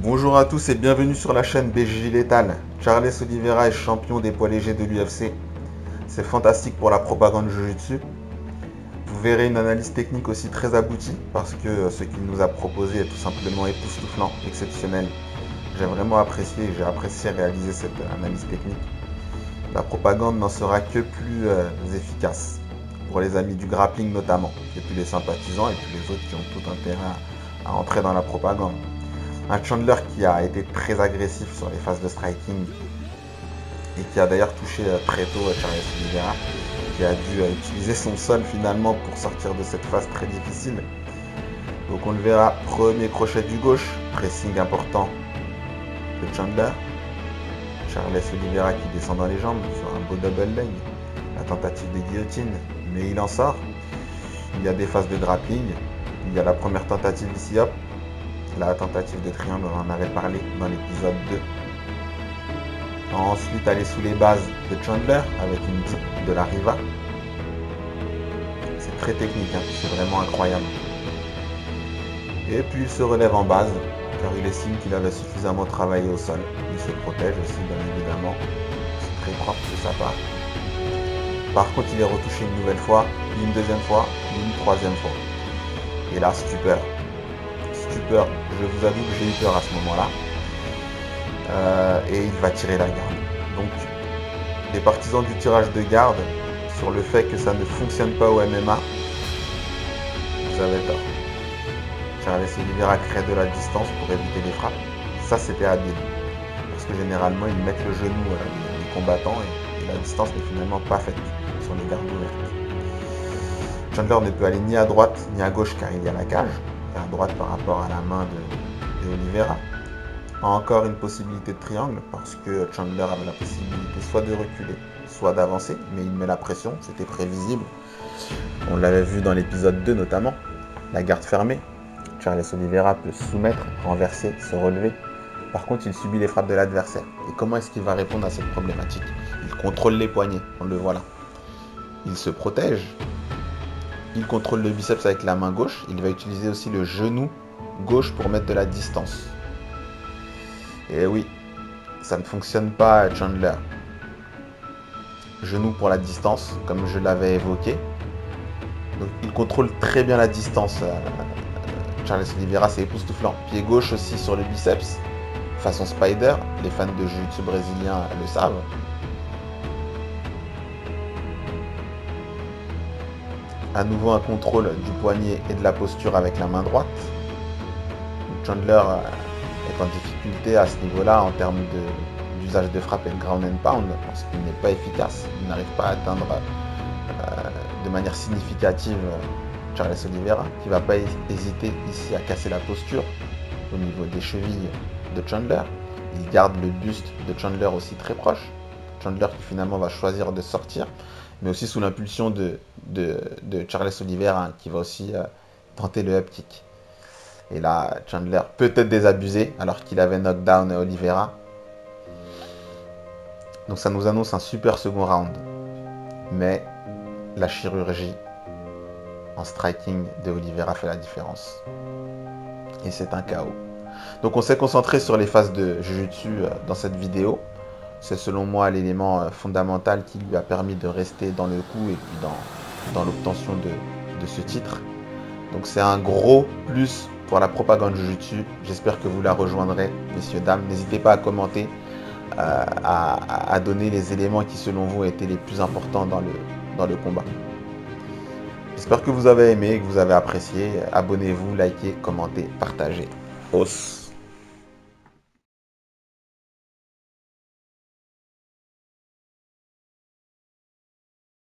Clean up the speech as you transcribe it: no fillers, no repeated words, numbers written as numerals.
Bonjour à tous et bienvenue sur la chaîne BJ Lethal. Charles Oliveira est champion des poids légers de l'UFC. C'est fantastique pour la propagande Jiu-Jitsu. Vous verrez une analyse technique aussi très aboutie parce que ce qu'il nous a proposé est tout simplement époustouflant, exceptionnel. J'ai apprécié réaliser cette analyse technique. La propagande n'en sera que plus efficace pour les amis du grappling notamment, et puis les sympathisants et puis les autres qui ont tout intérêt à entrer dans la propagande. Un Chandler qui a été très agressif sur les phases de striking et qui a d'ailleurs touché très tôt Charles Oliveira, qui a dû utiliser son sol finalement pour sortir de cette phase très difficile. Donc on le verra, premier crochet du gauche, pressing important de Chandler. Charles Oliveira qui descend dans les jambes sur un beau double leg, la tentative de guillotine, mais il en sort. Il y a des phases de grappling, il y a la première tentative ici, hop, la tentative de triangle, on en avait parlé dans l'épisode 2. Ensuite, aller sous les bases de Chandler avec une type de la Riva. C'est très technique, hein, c'est vraiment incroyable. Et puis il se relève en base, car il estime qu'il avait suffisamment travaillé au sol. Il se protège aussi, bien évidemment. C'est très propre de sa part. Par contre, il est retouché une nouvelle fois, puis une deuxième fois, puis une troisième fois. Et là, stupeur. Stupeur, je vous avoue que j'ai eu peur à ce moment-là. Et il va tirer la garde. Donc, les partisans du tirage de garde, sur le fait que ça ne fonctionne pas au MMA, vous avez tort. Charles Oliveira crée de la distance pour éviter les frappes. Ça, c'était habile. Parce que généralement, ils mettent le genou des combattants et la distance n'est finalement pas faite sur les gardes ouvertes. Chandler ne peut aller ni à droite ni à gauche car il y a la cage. À droite par rapport à la main de Oliveira. Encore une possibilité de triangle parce que Chandler avait la possibilité soit de reculer, soit d'avancer, mais il met la pression, c'était prévisible. On l'avait vu dans l'épisode 2 notamment, la garde fermée. Charles Oliveira peut se soumettre, renverser, se relever. Par contre, il subit les frappes de l'adversaire. Et comment est-ce qu'il va répondre à cette problématique? Il contrôle les poignets, on le voit là. Il se protège. Il contrôle le biceps avec la main gauche. Il va utiliser aussi le genou gauche pour mettre de la distance. Et oui, ça ne fonctionne pas Chandler. Genou pour la distance, comme je l'avais évoqué. Donc il contrôle très bien la distance. Charles Oliveira, c'est époustouflant. Pied gauche aussi sur le biceps, façon spider. Les fans de jiu-jitsu brésilien le savent. À nouveau un contrôle du poignet et de la posture avec la main droite. Chandler est en difficulté à ce niveau-là en termes d'usage de frappe et de ground and pound parce qu'il n'est pas efficace. Il n'arrive pas à atteindre de manière significative Charles Oliveira, qui ne va pas hésiter ici à casser la posture au niveau des chevilles de Chandler. Il garde le buste de Chandler aussi très proche. Chandler qui finalement va choisir de sortir, mais aussi sous l'impulsion de Charles Oliveira, hein, qui va aussi tenter le up kick. Et là, Chandler peut-être désabusé, alors qu'il avait knockdown Oliveira. Donc ça nous annonce un super second round. Mais la chirurgie en striking de Oliveira fait la différence. Et c'est un KO. Donc on s'est concentré sur les phases de Jiu-Jitsu dans cette vidéo. C'est selon moi l'élément fondamental qui lui a permis de rester dans le coup et puis dans l'obtention de ce titre. Donc c'est un gros plus pour la propagande Jiu-Jitsu. J'espère que vous la rejoindrez, messieurs, dames. N'hésitez pas à commenter, à donner les éléments qui selon vous étaient les plus importants dans le combat. J'espère que vous avez aimé, que vous avez apprécié. Abonnez-vous, likez, commentez, partagez. Os.